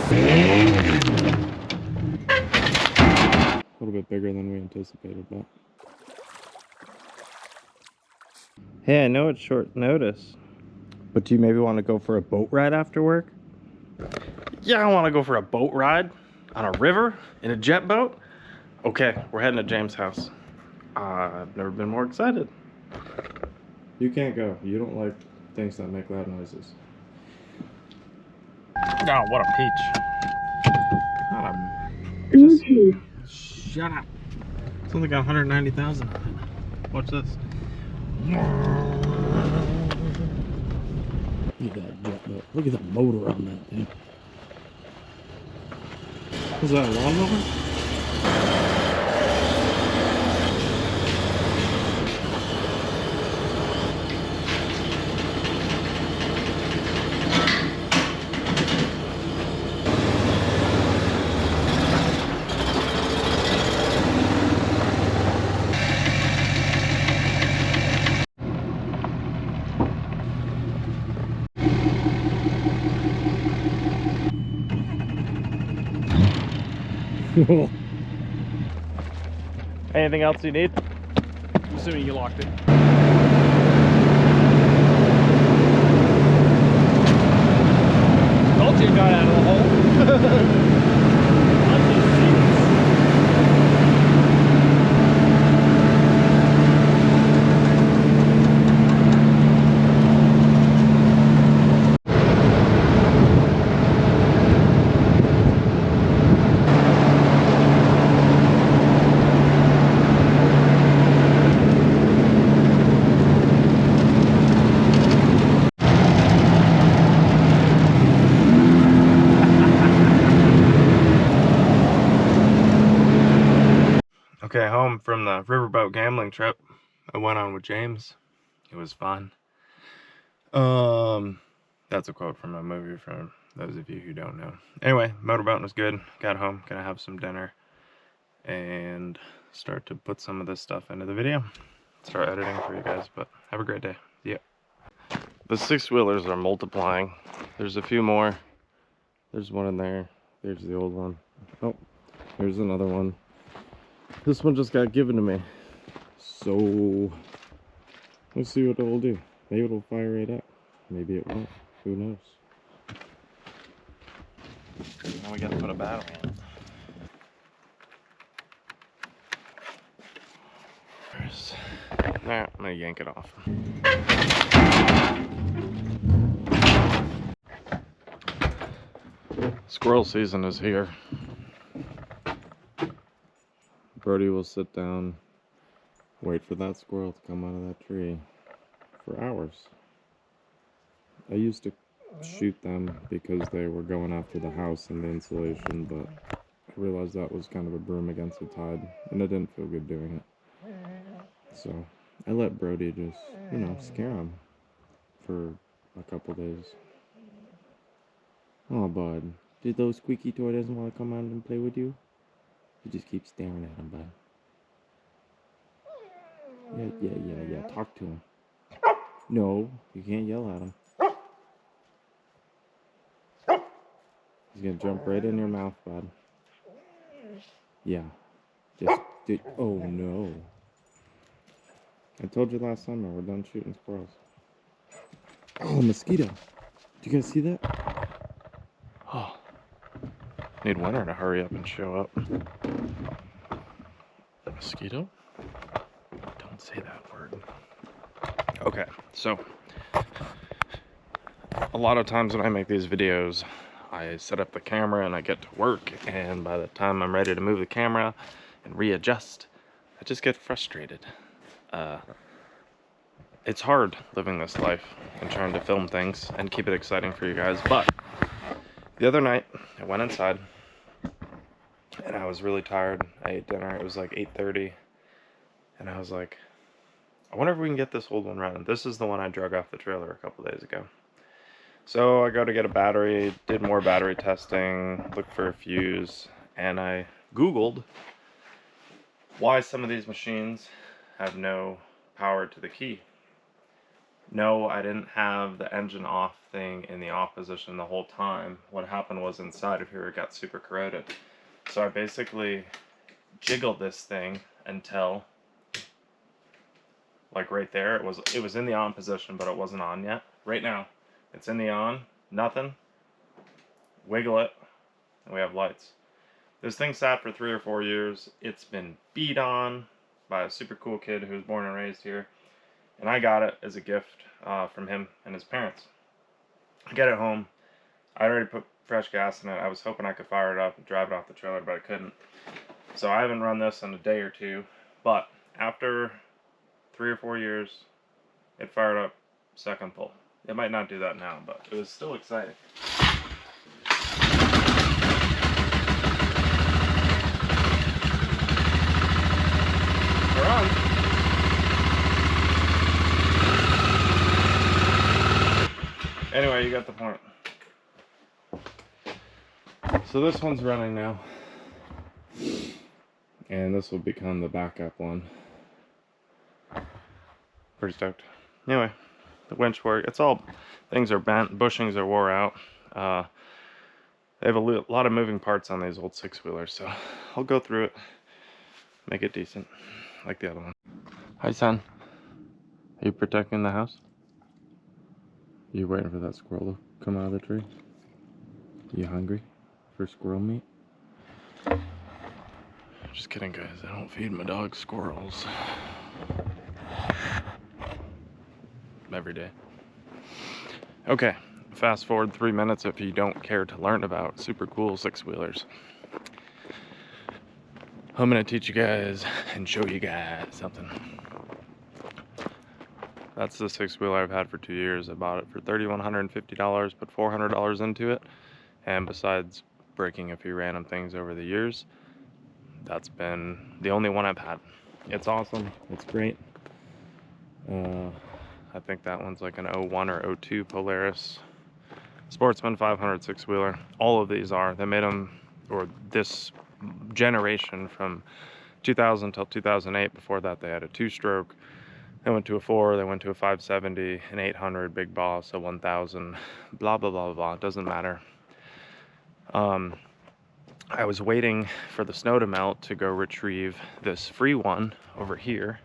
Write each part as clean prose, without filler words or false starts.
A little bit bigger than we anticipated, but... Hey, I know it's short notice, but do you maybe want to go for a boat ride after work? Yeah, I want to go for a boat ride on a river in a jet boat. Okay, we're heading to James' house. I've never been more excited. You can't go. You don't like things that make loud noises. Oh, what a peach. Shut up. It's only got 190,000 on it. Watch this. Look at that jet boat. Look at the motor on that thing. Is that a lawnmower? Anything else you need? Assuming you locked it. Told you got out of the hole. Okay, home from the riverboat gambling trip I went on with James. It was fun. That's a quote from a movie for those of you who don't know. Anyway, motorboating was good. Got home, gonna have some dinner and start to put some of this stuff into the video. Start editing for you guys, but have a great day. Yeah. The six-wheelers are multiplying. There's a few more. There's one in there. There's the old one. Oh, there's another one. This one just got given to me. So, let's see what it will do. Maybe it'll fire right up. Maybe it won't. Who knows? Now we gotta put a battery in it. Alright, I'm gonna yank it off. Squirrel season is here. Brody will sit down, wait for that squirrel to come out of that tree for hours. I used to shoot them because they were going after the house and the insulation, but I realized that was kind of a broom against the tide, and I didn't feel good doing it. So I let Brody just, you know, scare him for a couple days. Oh, bud. Did those squeaky toy doesn't want to come out and play with you? You just keep staring at him, bud. Yeah. Talk to him. No, you can't yell at him. He's gonna jump right in your mouth, bud. Yeah. Just did. Oh no. I told you last summer we're done shooting squirrels. Oh, mosquito. Did you guys see that? Oh. Need winter to hurry up and show up. Mosquito? Don't say that word. Okay, so a lot of times when I make these videos, I set up the camera and I get to work, and by the time I'm ready to move the camera and readjust, I just get frustrated. It's hard living this life and trying to film things and keep it exciting for you guys, but the other night I went inside and I was really tired. I ate dinner. It was like 8:30, and I was like, I wonder if we can get this old one running. This is the one I drug off the trailer a couple days ago. So I go to get a battery, did more battery testing, looked for a fuse, and I Googled why some of these machines have no power to the key. No, I didn't have the engine off thing in the off position the whole time. What happened was inside of here it got super corroded. So I basically jiggled this thing until, like right there, it was in the on position, but it wasn't on yet. Right now, it's in the on, nothing. Wiggle it, and we have lights. This thing sat for 3 or 4 years. It's been beat on by a super cool kid who was born and raised here, and I got it as a gift from him and his parents. I get it home. I already put fresh gas in it. I was hoping I could fire it up and drive it off the trailer, but I couldn't. So I haven't run this in a day or two, but after 3 or 4 years, it fired up second pull. It might not do that now, but it was still exciting. We're on. Anyway, you got the point. So this one's running now, and this will become the backup one. Pretty stoked. Anyway, the winch work, it's all, things are bent, bushings are wore out. They have a lot of moving parts on these old 6-wheelers, so I'll go through it, make it decent, like the other one. Hi, son. Are you protecting the house? Are you waiting for that squirrel to come out of the tree? You hungry for squirrel meat? Just kidding, guys. I don't feed my dog squirrels. Every day. Okay, fast forward 3 minutes if you don't care to learn about super cool 6-wheelers. I'm gonna teach you guys and show you guys something. That's the 6-wheeler I've had for 2 years. I bought it for $3,150, put $400 into it, and besides breaking a few random things over the years, that's been the only one I've had. It's awesome, it's great. I think that one's like an 01 or 02 Polaris Sportsman 500 6-wheeler. All of these are. They made them, or this generation, from 2000 till 2008. Before that, they had a 2-stroke. They went to a 4, they went to a 570, an 800 Big Boss, a 1000, blah, blah, blah, blah. It doesn't matter. I was waiting for the snow to melt to go retrieve this free one over here,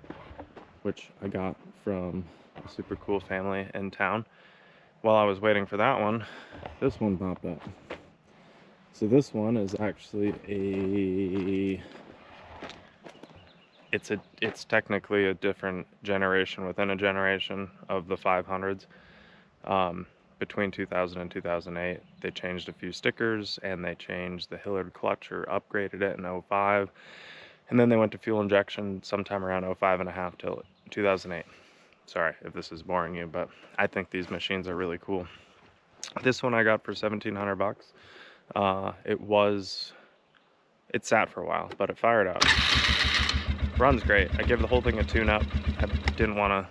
which I got from a super cool family in town. While I was waiting for that one, this one popped up. So this one is actually it's technically a different generation within a generation of the 500s. Between 2000 and 2008, they changed a few stickers, and they changed the Hillard clutch, or upgraded it in 05. And then they went to fuel injection sometime around 05 and a half till 2008. Sorry if this is boring you, but I think these machines are really cool. This one I got for $1,700. It sat for a while, but it fired up. Runs great. I gave the whole thing a tune-up. I didn't want to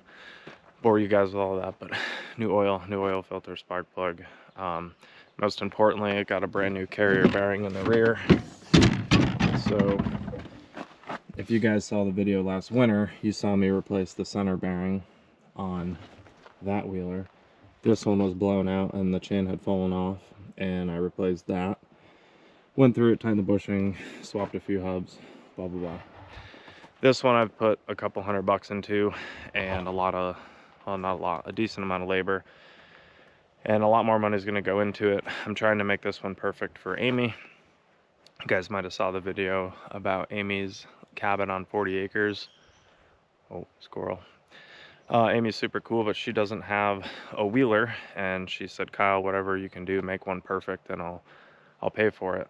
bore you guys with all of that, but new oil filter, spark plug. Most importantly, it got a brand new carrier bearing in the rear. So if you guys saw the video last winter, you saw me replace the center bearing on that wheeler. This one was blown out and the chain had fallen off, and I replaced that. Went through it, tightened the bushing, swapped a few hubs, blah blah blah. This one I've put a couple $100 into, and a decent amount of labor, and a lot more money is going to go into it. I'm trying to make this one perfect for Amy. You guys might have saw the video about Amy's cabin on 40 acres. Oh, squirrel. Amy's super cool, but she doesn't have a wheeler, and she said, Kyle, whatever you can do, make one perfect, and I'll pay for it.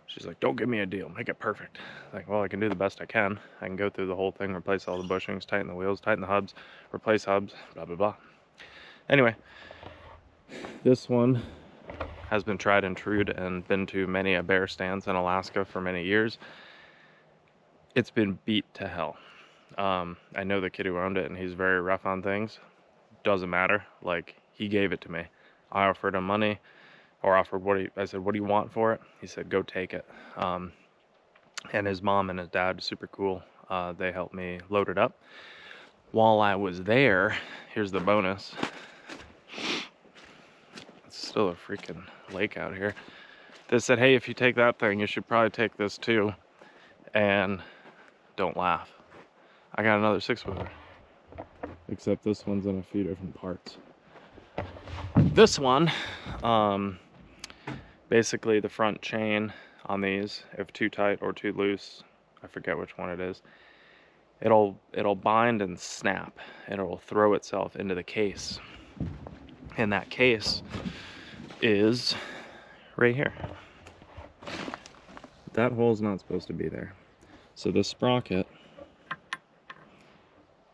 She's like, don't give me a deal, make it perfect. Like, well, I can do the best I can. I can go through the whole thing, replace all the bushings, tighten the wheels, tighten the hubs, replace hubs, blah, blah, blah. Anyway, this one has been tried and true and been to many a bear stands in Alaska for many years. It's been beat to hell. I know the kid who owned it, and he's very rough on things. Doesn't matter. Like, he gave it to me. I offered him money, or offered I said, what do you want for it? He said, go take it. And his mom and his dad, super cool. They helped me load it up. While I was there, here's the bonus. It's still a freaking lake out here. They said, hey, if you take that thing, you should probably take this too. And don't laugh. I got another 6-wheeler. Except this one's in a few different parts. This one, basically the front chain on these, if too tight or too loose, I forget which one it is, it'll bind and snap. It'll throw itself into the case. And that case is right here. That hole's not supposed to be there. So the sprocket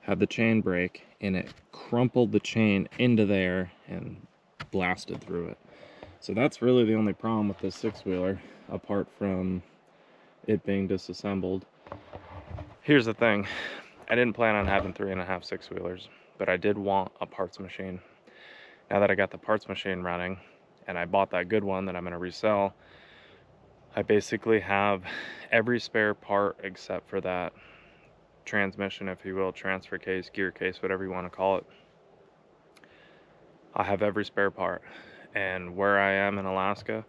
had the chain break and it crumpled the chain into there and blasted through it. So that's really the only problem with this 6-wheeler, apart from it being disassembled. Here's the thing, I didn't plan on having 3.5 6-wheelers, but I did want a parts machine. Now that I got the parts machine running and I bought that good one that I'm gonna resell, I basically have every spare part except for that transmission, if you will, transfer case, gear case, whatever you want to call it. I have every spare part. And where I am in Alaska,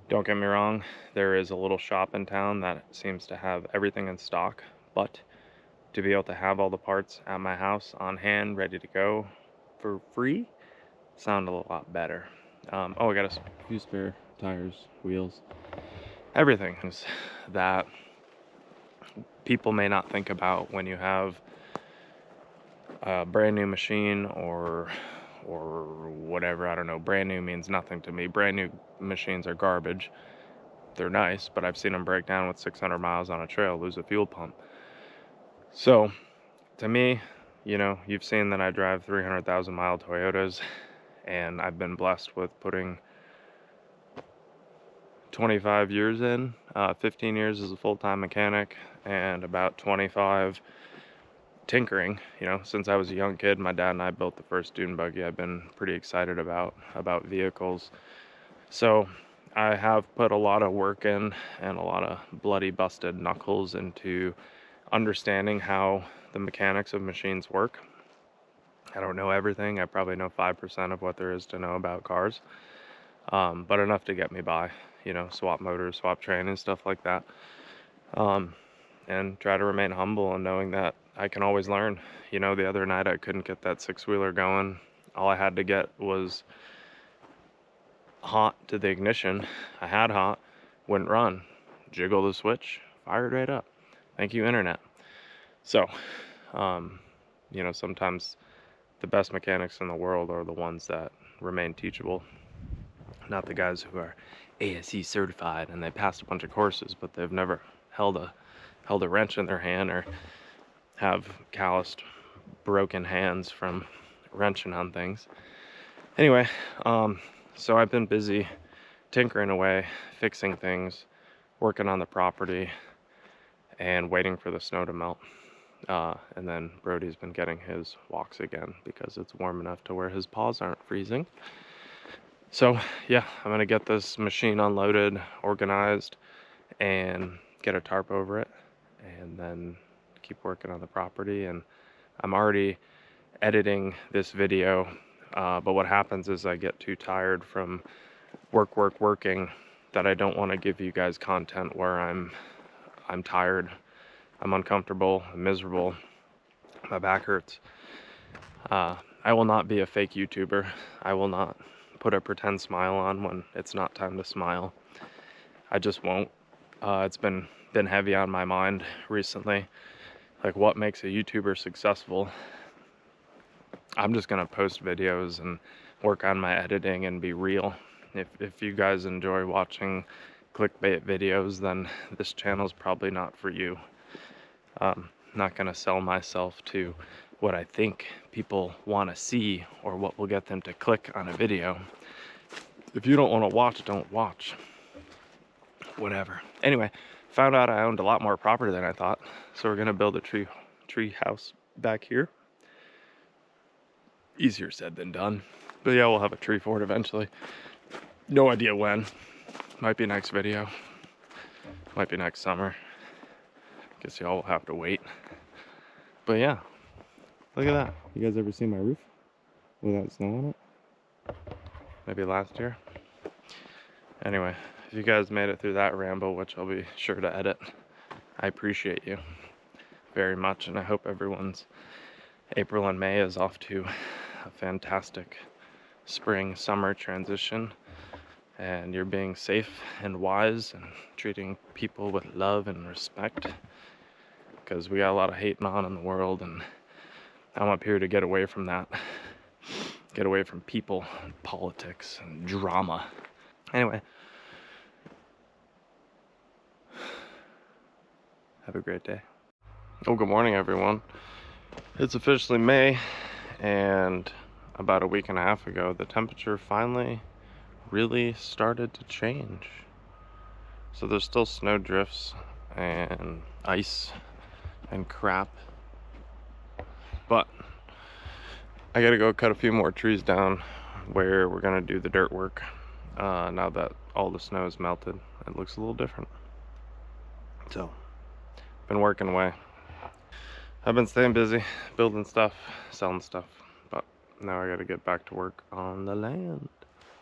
don't get me wrong, there is a little shop in town that seems to have everything in stock, but to be able to have all the parts at my house on hand, ready to go for free, sound a lot better. Oh, I got a few spare tires, wheels, everything that people may not think about when you have a brand new machine or whatever. I don't know, brand new means nothing to me. Brand new machines are garbage. They're nice, but I've seen them break down with 600 miles on a trail, lose a fuel pump. So to me, you know, you've seen that I drive 300,000 mile Toyotas, and I've been blessed with putting 25 years in, 15 years as a full-time mechanic, and about 25 tinkering. You know, since I was a young kid, my dad and I built the first dune buggy. I've been pretty excited about vehicles. So I have put a lot of work in and a lot of bloody busted knuckles into understanding how the mechanics of machines work. I don't know everything. I probably know 5% of what there is to know about cars, but enough to get me by. You know, swap motors, swap training, stuff like that. And try to remain humble and knowing that I can always learn. You know, the other night I couldn't get that 6-wheeler going. All I had to get was hot to the ignition. I had hot, wouldn't run. Jiggle the switch, fired right up. Thank you, internet. So, you know, sometimes the best mechanics in the world are the ones that remain teachable. Not the guys who are ASE certified and they passed a bunch of courses, but they've never held a wrench in their hand or have calloused, broken hands from wrenching on things. Anyway, so I've been busy tinkering away, fixing things, working on the property, and waiting for the snow to melt. And then Brody's been getting his walks again because it's warm enough to where his paws aren't freezing. So yeah, I'm gonna get this machine unloaded, organized, and get a tarp over it, and then keep working on the property. And I'm already editing this video, but what happens is I get too tired from working that I don't want to give you guys content where I'm tired, I'm uncomfortable, I'm miserable, my back hurts. I will not be a fake YouTuber. I will not put a pretend smile on when it's not time to smile. I just won't. It's been heavy on my mind recently. Like, what makes a YouTuber successful? I'm just gonna post videos and work on my editing and be real. If you guys enjoy watching clickbait videos, then this channel's probably not for you. I'm not gonna sell myself to what I think people want to see or what will get them to click on a video. If you don't want to watch, don't watch. Whatever. Anyway, found out I owned a lot more property than I thought, so we're gonna build a tree house back here. Easier said than done, but yeah, we'll have a tree fort eventually. No idea when. Might be next video, might be next summer. Guess y'all will have to wait. But yeah, look at that. You guys ever seen my roof? without snow on it. Maybe last year. Anyway, if you guys made it through that ramble, which I'll be sure to edit, I appreciate you very much, and I hope everyone's April and May is off to a fantastic spring summer transition, and you're being safe and wise and treating people with love and respect, because we got a lot of hating on in the world, and I'm up here to get away from that, get away from people and politics and drama. Anyway, have a great day. Oh, good morning, everyone. It's officially May, and about a week and a half ago, the temperature finally really started to change. So there's still snow drifts and ice and crap, but I gotta go cut a few more trees down where we're gonna do the dirt work. Now that all the snow is melted, it looks a little different. So, been working away. I've been staying busy, building stuff, selling stuff, but now I gotta get back to work on the land.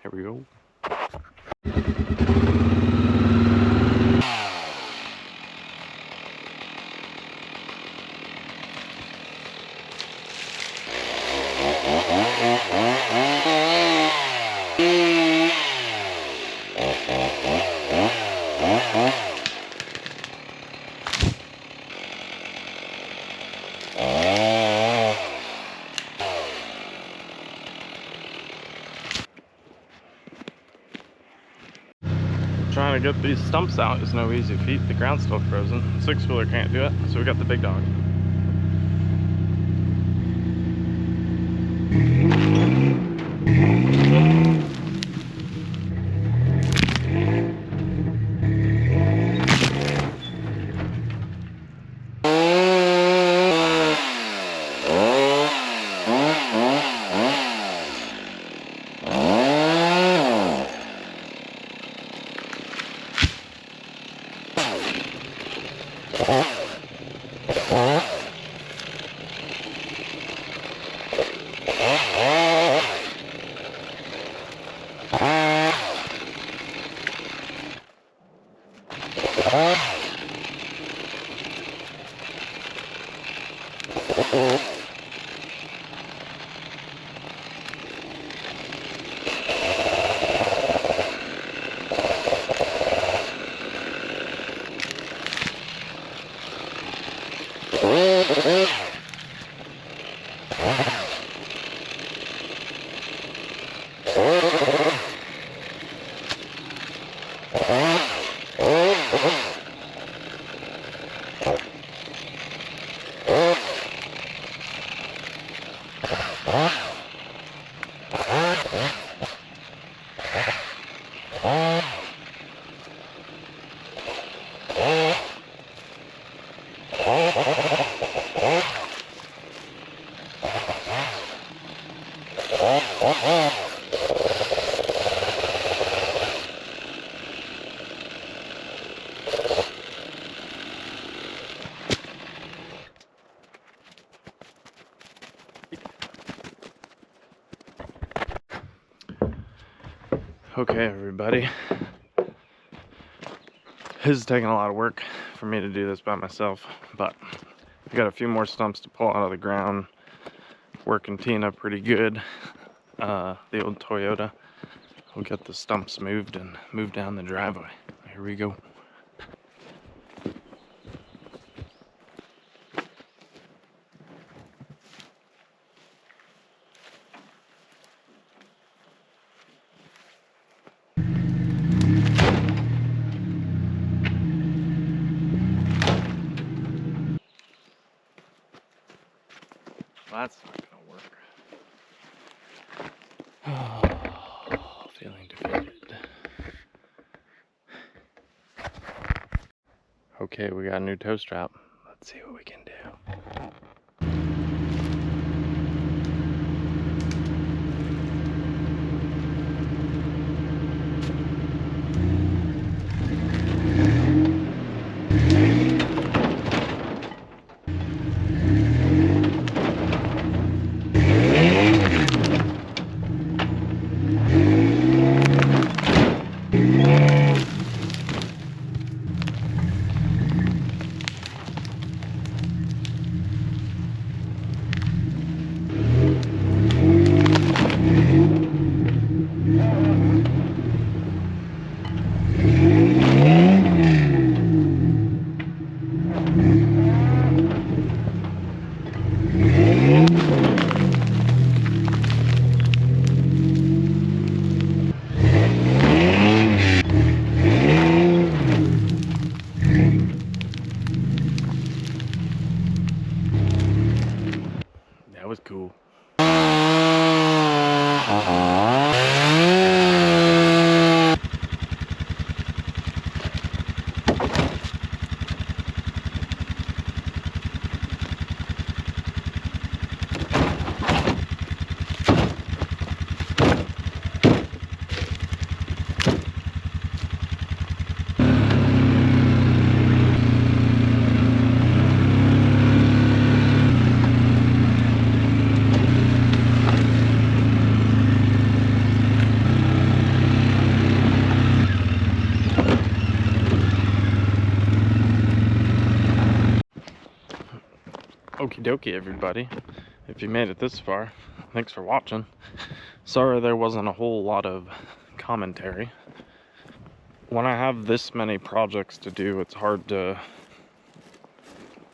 Here we go. Trying to get these stumps out is no easy feat. The ground's still frozen. 6-wheeler can't do it, so we got the big dog. Okay, everybody. This is taking a lot of work for me to do this by myself, but I got a few more stumps to pull out of the ground. Working Tina pretty good. The old Toyota. We'll get the stumps moved and move down the driveway. Here we go. That's not gonna work. Oh, feeling defeated. Okay, we got a new tow strap. Let's see what we can do. Okie dokie, everybody. If you made it this far, thanks for watching. Sorry there wasn't a whole lot of commentary. When I have this many projects to do, it's hard to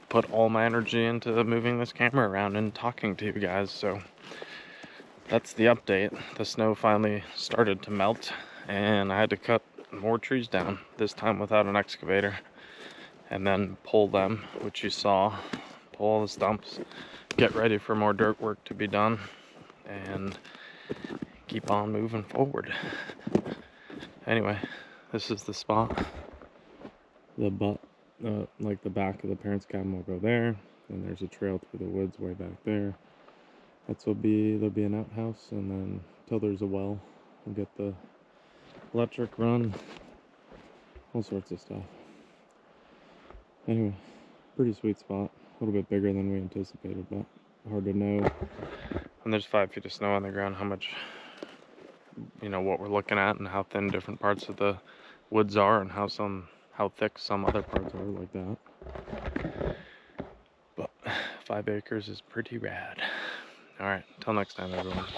put all my energy into moving this camera around and talking to you guys, so that's the update. The snow finally started to melt, and I had to cut more trees down, this time without an excavator, and then pull them, which you saw. Pull all the stumps, get ready for more dirt work to be done, and keep on moving forward. Anyway, this is the spot. Like the back of the parents' cabin will go there, and there's a trail through the woods way back there. There'll be an outhouse, and then till there's a well, we'll get the electric run, all sorts of stuff. Anyway, pretty sweet spot. A little bit bigger than we anticipated, but hard to know. And there's 5 feet of snow on the ground, how much, what we're looking at, and how thin different parts of the woods are, and how thick some other parts are, like that. But 5 acres is pretty rad. Alright, till next time, everyone.